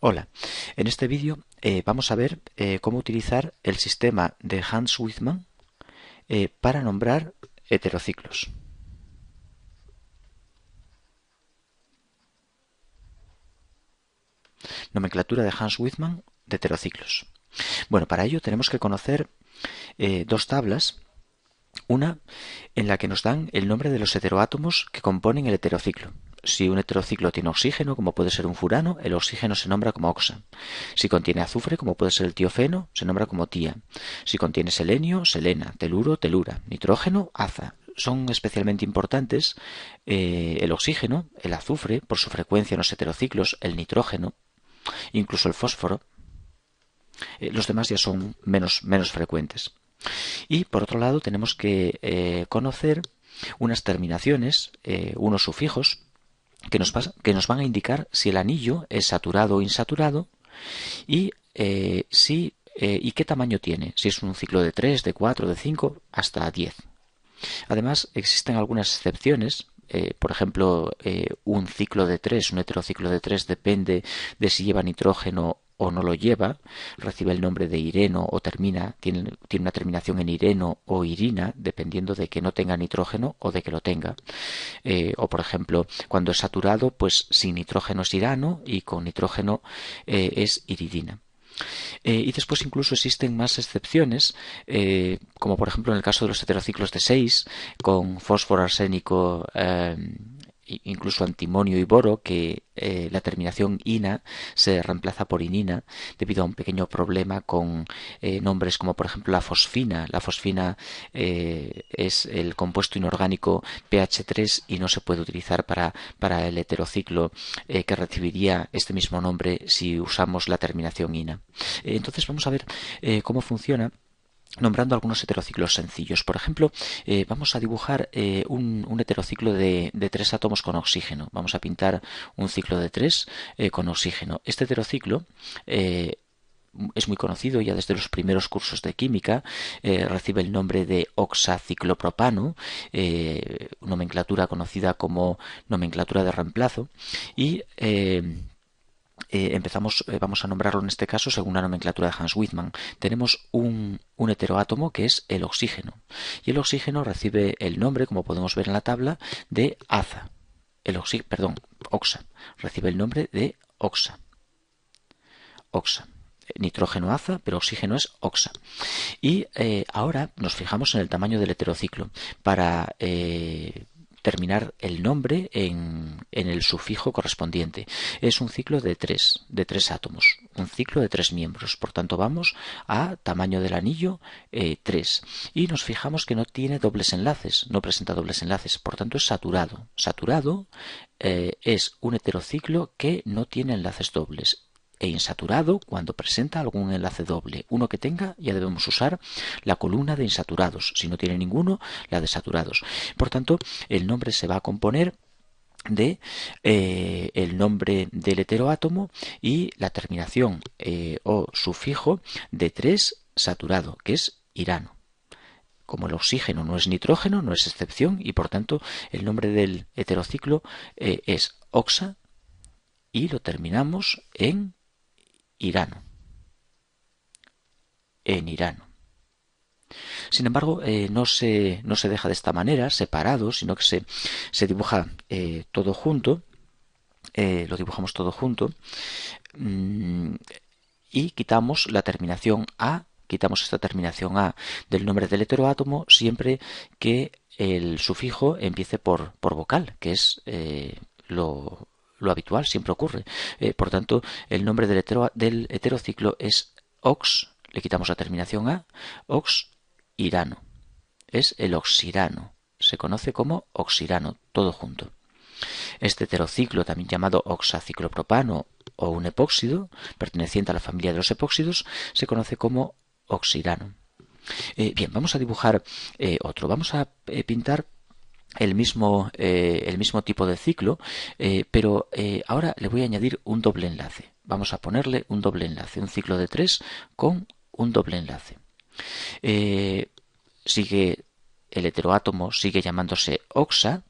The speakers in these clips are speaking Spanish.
Hola, en este vídeo vamos a ver cómo utilizar el sistema de Hans-Wigman para nombrar heterociclos. Nomenclatura de Hans-Wigman de heterociclos. Bueno, para ello tenemos que conocer dos tablas. Una en la que nos dan el nombre de los heteroátomos que componen el heterociclo. Si un heterociclo tiene oxígeno, como puede ser un furano, el oxígeno se nombra como oxa. Si contiene azufre, como puede ser el tiofeno, se nombra como tía. Si contiene selenio, selena, teluro, telura, nitrógeno, aza. Son especialmente importantes el oxígeno, el azufre, por su frecuencia en los heterociclos, el nitrógeno, incluso el fósforo. Los demás ya son menos frecuentes. Y por otro lado tenemos que conocer unas terminaciones, unos sufijos, que nos van a indicar si el anillo es saturado o insaturado y y qué tamaño tiene, si es un ciclo de 3, de 4, de 5, hasta 10. Además, existen algunas excepciones. Por ejemplo, un ciclo de 3, un heterociclo de 3, depende de si lleva nitrógeno o no lo lleva, recibe el nombre de ireno o tiene una terminación en ireno o irina, dependiendo de que no tenga nitrógeno o de que lo tenga. O por ejemplo, cuando es saturado, pues sin nitrógeno es irano y con nitrógeno es iridina. Y después incluso existen más excepciones, como por ejemplo en el caso de los heterociclos de 6, con fósforo, arsénico, incluso antimonio y boro, que la terminación ina se reemplaza por inina debido a un pequeño problema con nombres como por ejemplo la fosfina. La fosfina es el compuesto inorgánico pH3 y no se puede utilizar para el heterociclo que recibiría este mismo nombre si usamos la terminación ina. Entonces vamos a ver cómo funciona nombrando algunos heterociclos sencillos. Por ejemplo, vamos a dibujar un heterociclo de 3 átomos con oxígeno. Vamos a pintar un ciclo de 3 con oxígeno. Este heterociclo es muy conocido ya desde los primeros cursos de química, recibe el nombre de oxaciclopropano, nomenclatura conocida como nomenclatura de reemplazo, y vamos a nombrarlo en este caso según la nomenclatura de Hans-Wigman. Tenemos un heteroátomo que es el oxígeno, y el oxígeno recibe el nombre, como podemos ver en la tabla, de aza. Oxa. Recibe el nombre de oxa. Oxa. Nitrógeno aza, pero oxígeno es oxa. Y ahora nos fijamos en el tamaño del heterociclo para terminar el nombre en el sufijo correspondiente. Es un ciclo de tres átomos, un ciclo de 3 miembros. Por tanto, vamos a tamaño del anillo 3. Y nos fijamos que no tiene dobles enlaces, no presenta dobles enlaces, por tanto es saturado. Saturado es un heterociclo que no tiene enlaces dobles. E insaturado cuando presenta algún enlace doble. Uno que tenga, ya debemos usar la columna de insaturados. Si no tiene ninguno, la de saturados. Por tanto, el nombre se va a componer de el nombre del heteroátomo y la terminación o sufijo de 3 saturado, que es irano. Como el oxígeno no es nitrógeno, no es excepción, y por tanto el nombre del heterociclo es oxa y lo terminamos en irano. En irano. Sin embargo, no se deja de esta manera, separado, sino que se dibuja todo junto. Lo dibujamos todo junto. Y quitamos la terminación A. Quitamos esta terminación A del nombre del heteroátomo siempre que el sufijo empiece por vocal, que es lo habitual, siempre ocurre. Por tanto, el nombre del heterociclo es ox, le quitamos la terminación A, oxirano. Es el oxirano. Se conoce como oxirano, todo junto. Este heterociclo, también llamado oxaciclopropano o un epóxido, perteneciente a la familia de los epóxidos, se conoce como oxirano. Bien, vamos a dibujar otro. Vamos a pintar el mismo tipo de ciclo, pero ahora le voy a añadir un doble enlace. Vamos a ponerle un doble enlace, un ciclo de 3 con un doble enlace. Sigue el heteroátomo, sigue llamándose oxa,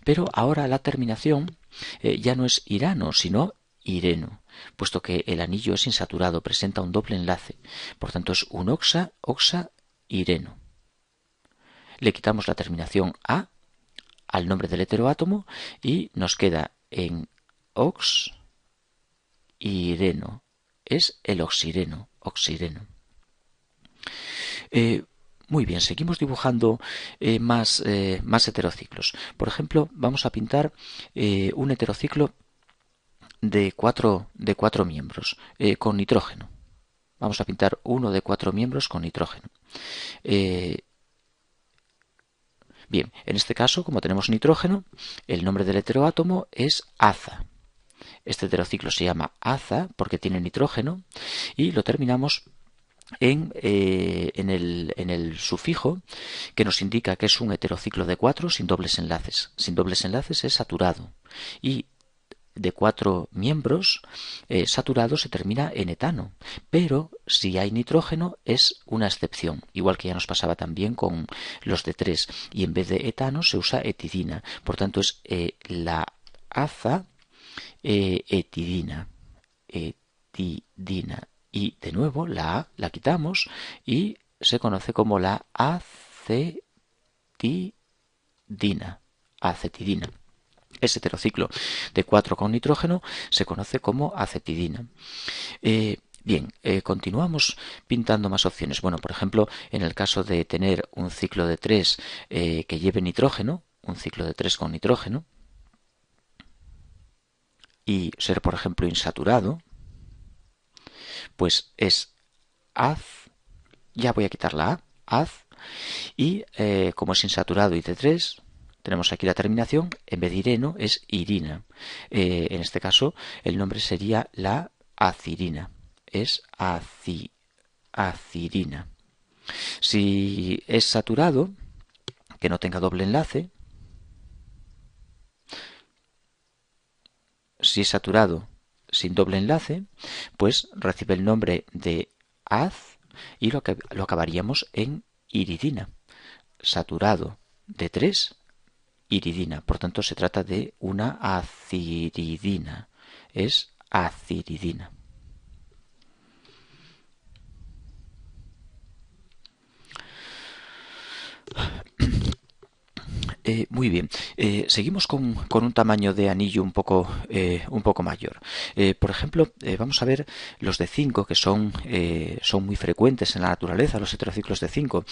pero ahora la terminación ya no es irano, sino ireno, puesto que el anillo es insaturado, presenta un doble enlace. Por tanto, es un oxa-ireno. Le quitamos la terminación a al nombre del heteroátomo y nos queda en ox-ireno. Es el oxireno. Muy bien, seguimos dibujando más heterociclos. Por ejemplo, vamos a pintar un heterociclo de cuatro miembros con nitrógeno. Vamos a pintar uno de 4 miembros con nitrógeno. Bien, en este caso, como tenemos nitrógeno, el nombre del heteroátomo es aza. Este heterociclo se llama aza porque tiene nitrógeno y lo terminamos en el sufijo que nos indica que es un heterociclo de 4 sin dobles enlaces. Sin dobles enlaces es saturado y de 4 miembros saturado se termina en etano, pero si hay nitrógeno es una excepción, igual que ya nos pasaba también con los de 3 y en vez de etano se usa etidina, por tanto es la aza etidina. Y de nuevo la A la quitamos y se conoce como la acetidina. Ese heterociclo de 4 con nitrógeno se conoce como acetidina. Bien, continuamos pintando más opciones. Bueno, por ejemplo, en el caso de tener un ciclo de 3 que lleve nitrógeno, un ciclo de 3 con nitrógeno, y ser, por ejemplo, insaturado, pues es ya voy a quitar la A, az, y como es insaturado y de 3, tenemos aquí la terminación, en vez de ireno es irina. En este caso el nombre sería la acirina, es acirina. Si es saturado, que no tenga doble enlace, si es saturado sin doble enlace, pues recibe el nombre de az y lo acabaríamos en iridina. Saturado de 3, iridina. Por tanto, se trata de una aciridina. Es aciridina. Muy bien. Seguimos con un tamaño de anillo un poco mayor. Por ejemplo, vamos a ver los de 5, que son muy frecuentes en la naturaleza, los heterociclos de 5.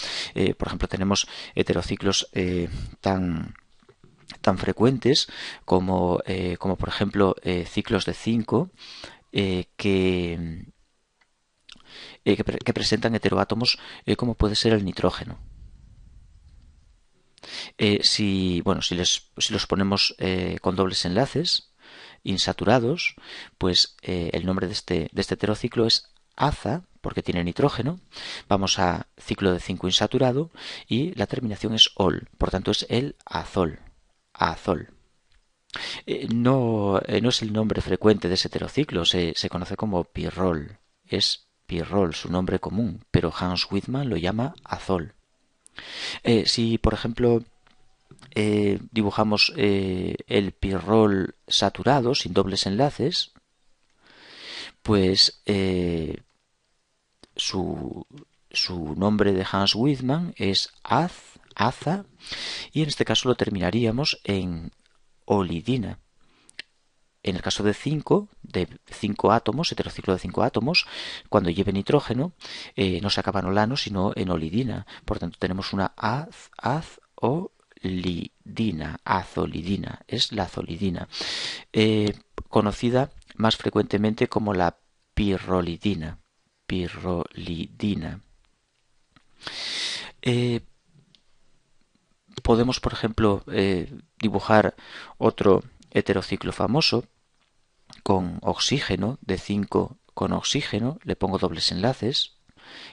Por ejemplo, tenemos heterociclos tan frecuentes como por ejemplo ciclos de 5 que presentan heteroátomos como puede ser el nitrógeno. Si los ponemos con dobles enlaces insaturados, pues el nombre de este heterociclo es aza, porque tiene nitrógeno. Vamos a ciclo de 5 insaturado y la terminación es ol, por tanto es el azol. No es el nombre frecuente de ese heterociclo, se conoce como pirrol. Es pirrol, su nombre común, pero Hans Wittmann lo llama azol. Si, por ejemplo, dibujamos el pirrol saturado sin dobles enlaces, pues su nombre de Hans Wittmann es aza, y en este caso lo terminaríamos en olidina. En el caso de 5 átomos, heterociclo de 5 átomos, cuando lleve nitrógeno, no se acaba en olano, sino en olidina. Por tanto, tenemos una azolidina, es la azolidina, conocida más frecuentemente como la pirrolidina. Podemos, por ejemplo, dibujar otro heterociclo famoso con oxígeno, de 5 con oxígeno, le pongo dobles enlaces,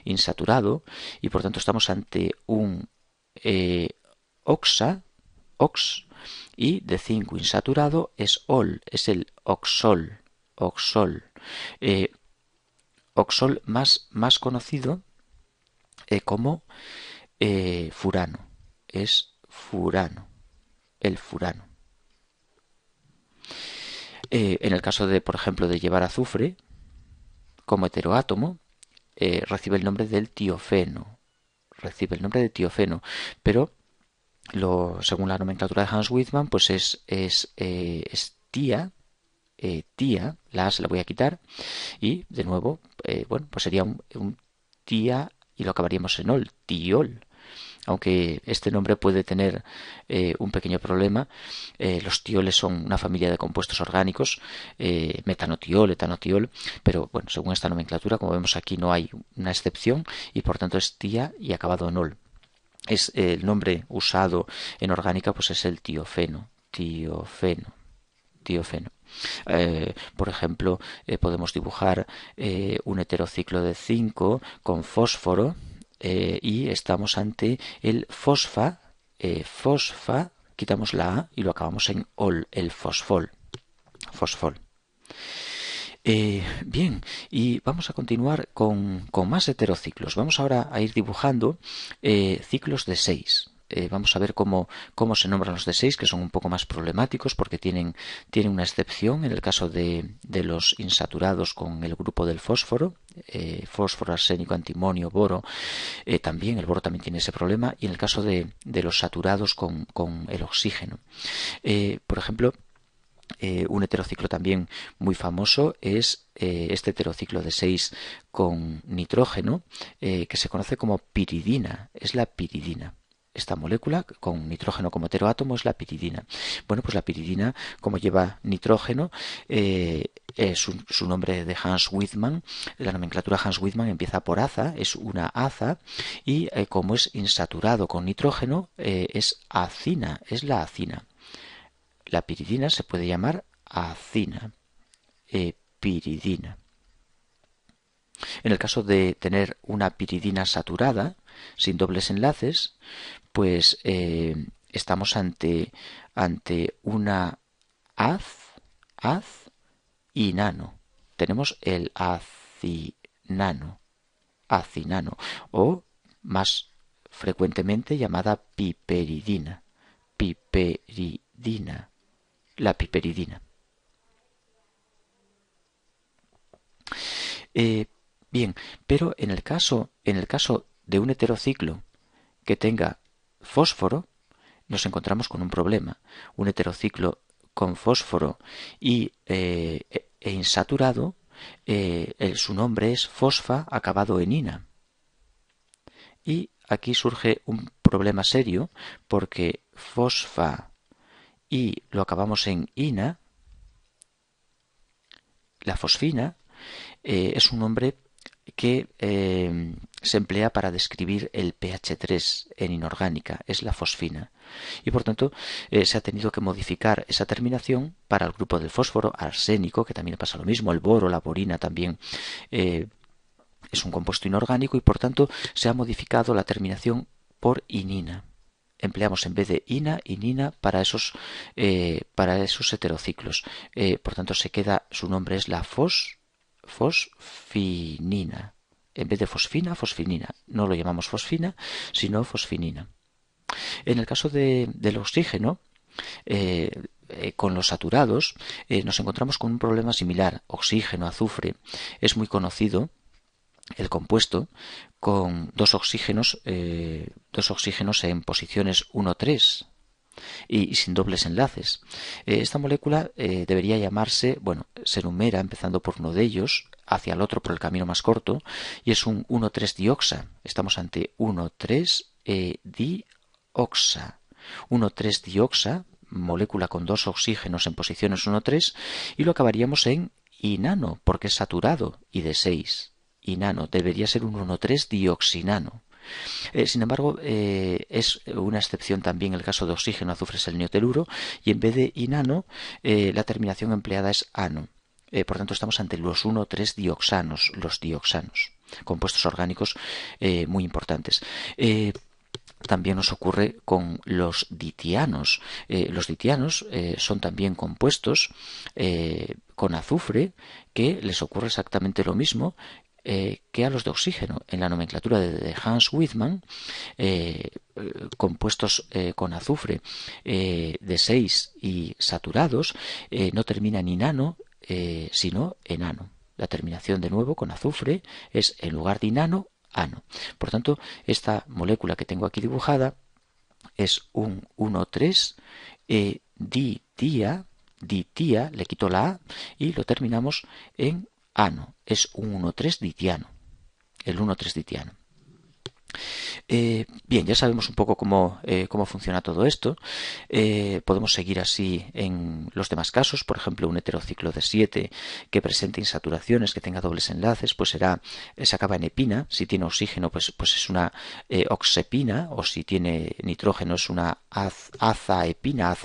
insaturado, y por tanto estamos ante un ox, y de 5 insaturado es ol, es el oxol. Oxol más conocido como furano, es furano, el furano. En el caso de, por ejemplo, de llevar azufre como heteroátomo, recibe el nombre del tiofeno. Recibe el nombre de tiofeno, pero según la nomenclatura de Hans Wittmann, pues es tía, tía, la A se la voy a quitar, y de nuevo, bueno, pues sería un tía y lo acabaríamos en ol, tiol. Aunque este nombre puede tener un pequeño problema, los tioles son una familia de compuestos orgánicos, metanotiol, etanotiol, pero bueno, según esta nomenclatura, como vemos aquí, no hay una excepción y por tanto es tía y acabado en ol. Es el nombre usado en orgánica, pues es el tiofeno, tiofeno. Por ejemplo, podemos dibujar un heterociclo de 5 con fósforo y estamos ante el fosfa, quitamos la A y lo acabamos en ol, el fosfol. Fosfol. Bien, y vamos a continuar con más heterociclos. Vamos ahora a ir dibujando ciclos de 6. Vamos a ver cómo se nombran los de 6, que son un poco más problemáticos porque tienen una excepción en el caso de los insaturados con el grupo del fósforo, fósforo, arsénico, antimonio, boro. También el boro también tiene ese problema, y en el caso de los saturados con el oxígeno. Por ejemplo, un heterociclo también muy famoso es este heterociclo de 6 con nitrógeno, que se conoce como piridina. Es la piridina. Esta molécula con nitrógeno como heteroátomo es la piridina. Bueno, pues la piridina, como lleva nitrógeno, su nombre de Hans Wittmann, la nomenclatura Hans Wittmann empieza por aza, es una aza, y como es insaturado con nitrógeno, es acina, es la acina. La piridina se puede llamar acina, piridina. En el caso de tener una piridina saturada, sin dobles enlaces, pues estamos ante una az y nano. Tenemos el acinano, o más frecuentemente llamada piperidina, la piperidina. Bien, pero en el caso de un heterociclo que tenga fósforo, nos encontramos con un problema. Un heterociclo con fósforo e insaturado, su nombre es fosfa acabado en ina. Y aquí surge un problema serio porque fosfa y lo acabamos en ina. La fosfina es un nombre que se emplea para describir el pH 3 en inorgánica, es la fosfina. Y por tanto se ha tenido que modificar esa terminación para el grupo del fósforo, arsénico, que también pasa lo mismo, el boro, la borina también es un compuesto inorgánico, y por tanto se ha modificado la terminación por inina. Empleamos en vez de ina, inina para esos heterociclos. Por tanto se queda, su nombre es la fosfinina. En vez de fosfina, fosfinina. No lo llamamos fosfina, sino fosfinina. En el caso del oxígeno, con los saturados, nos encontramos con un problema similar. Oxígeno, azufre. Es muy conocido el compuesto con dos oxígenos en posiciones 1,3 y sin dobles enlaces. Esta molécula debería llamarse, bueno, se numera empezando por uno de ellos hacia el otro por el camino más corto, y es un 1,3-dioxa. Estamos ante 1,3-dioxa. 1,3-dioxa, molécula con dos oxígenos en posiciones 1,3, y lo acabaríamos en inano, porque es saturado, y de 6. Inano, debería ser un 1,3-dioxinano. Sin embargo, es una excepción también el caso de oxígeno, azufre, selenio, teluro, y en vez de inano, la terminación empleada es ano. Por tanto, estamos ante los 1,3-dioxanos, los dioxanos, compuestos orgánicos muy importantes. También nos ocurre con los ditianos. Los ditianos son también compuestos con azufre, que les ocurre exactamente lo mismo. que a los de oxígeno. En la nomenclatura de Hans Wittmann, compuestos con azufre de 6 y saturados, no termina en inano, sino en ano. La terminación de nuevo con azufre es, en lugar de inano, ano. Por tanto, esta molécula que tengo aquí dibujada es un 1,3 ditía, le quito la A y lo terminamos en ano. Es un 1,3 ditiano, el 1,3 ditiano. Bien, ya sabemos un poco cómo funciona todo esto. Podemos seguir así en los demás casos. Por ejemplo, un heterociclo de 7 que presente insaturaciones, que tenga dobles enlaces, pues se acaba en epina. Si tiene oxígeno, pues es una oxepina, o si tiene nitrógeno es una azaepina.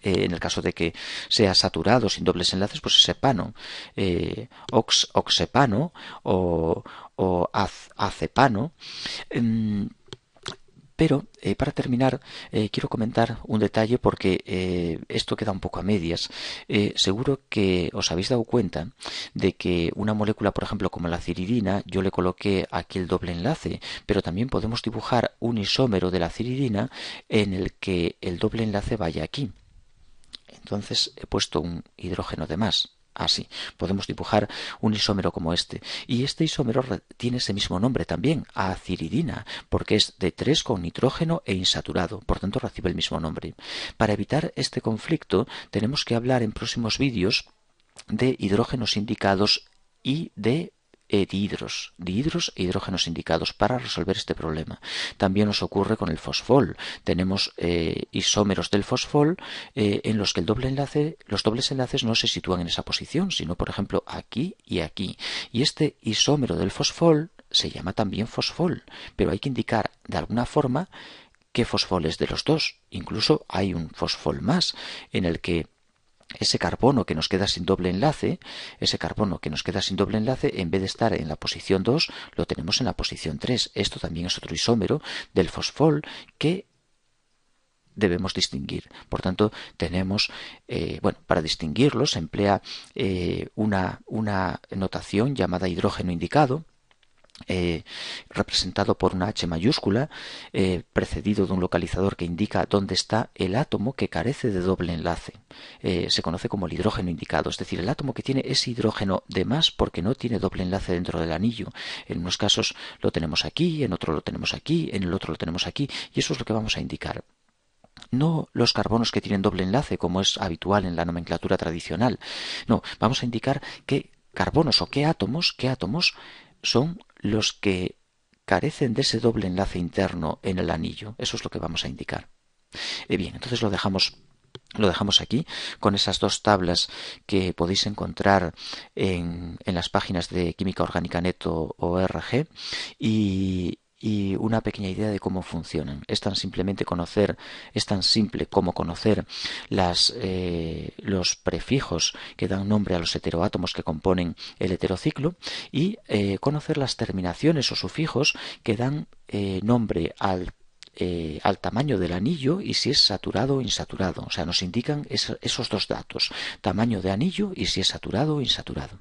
En el caso de que sea saturado sin dobles enlaces, pues es epano, oxepano o acepano. Pero para terminar quiero comentar un detalle, porque esto queda un poco a medias. Seguro que os habéis dado cuenta de que una molécula, por ejemplo, como la ciridina, yo le coloqué aquí el doble enlace, pero también podemos dibujar un isómero de la ciridina en el que el doble enlace vaya aquí. Entonces he puesto un hidrógeno de más. Así, podemos dibujar un isómero como este. Y este isómero tiene ese mismo nombre también, aciridina, porque es de 3 con nitrógeno e insaturado. Por tanto, recibe el mismo nombre. Para evitar este conflicto, tenemos que hablar en próximos vídeos de hidrógenos indicados y de dihidros e hidrógenos indicados para resolver este problema. También nos ocurre con el fosfol. Tenemos isómeros del fosfol en los que los dobles enlaces no se sitúan en esa posición, sino, por ejemplo, aquí y aquí. Y este isómero del fosfol se llama también fosfol, pero hay que indicar de alguna forma qué fosfol es de los dos. Incluso hay un fosfol más en el que ese carbono que nos queda sin doble enlace, en vez de estar en la posición 2, lo tenemos en la posición 3. Esto también es otro isómero del fosfol que debemos distinguir. Por tanto, tenemos, para distinguirlos se emplea una notación llamada hidrógeno indicado, representado por una H mayúscula, precedido de un localizador que indica dónde está el átomo que carece de doble enlace. Se conoce como el hidrógeno indicado, es decir, el átomo que tiene ese hidrógeno de más porque no tiene doble enlace dentro del anillo. En unos casos lo tenemos aquí, en otro lo tenemos aquí, en el otro lo tenemos aquí, y eso es lo que vamos a indicar. No los carbonos que tienen doble enlace, como es habitual en la nomenclatura tradicional. No, vamos a indicar qué carbonos o qué átomos son los que carecen de ese doble enlace interno en el anillo. Eso es lo que vamos a indicar. Bien, entonces lo dejamos aquí con esas dos tablas que podéis encontrar en las páginas de químicaorgánica.net.org y una pequeña idea de cómo funcionan. Es tan simple como conocer los prefijos que dan nombre a los heteroátomos que componen el heterociclo y conocer las terminaciones o sufijos que dan nombre al tamaño del anillo y si es saturado o insaturado. O sea, nos indican esos dos datos, tamaño de anillo y si es saturado o insaturado.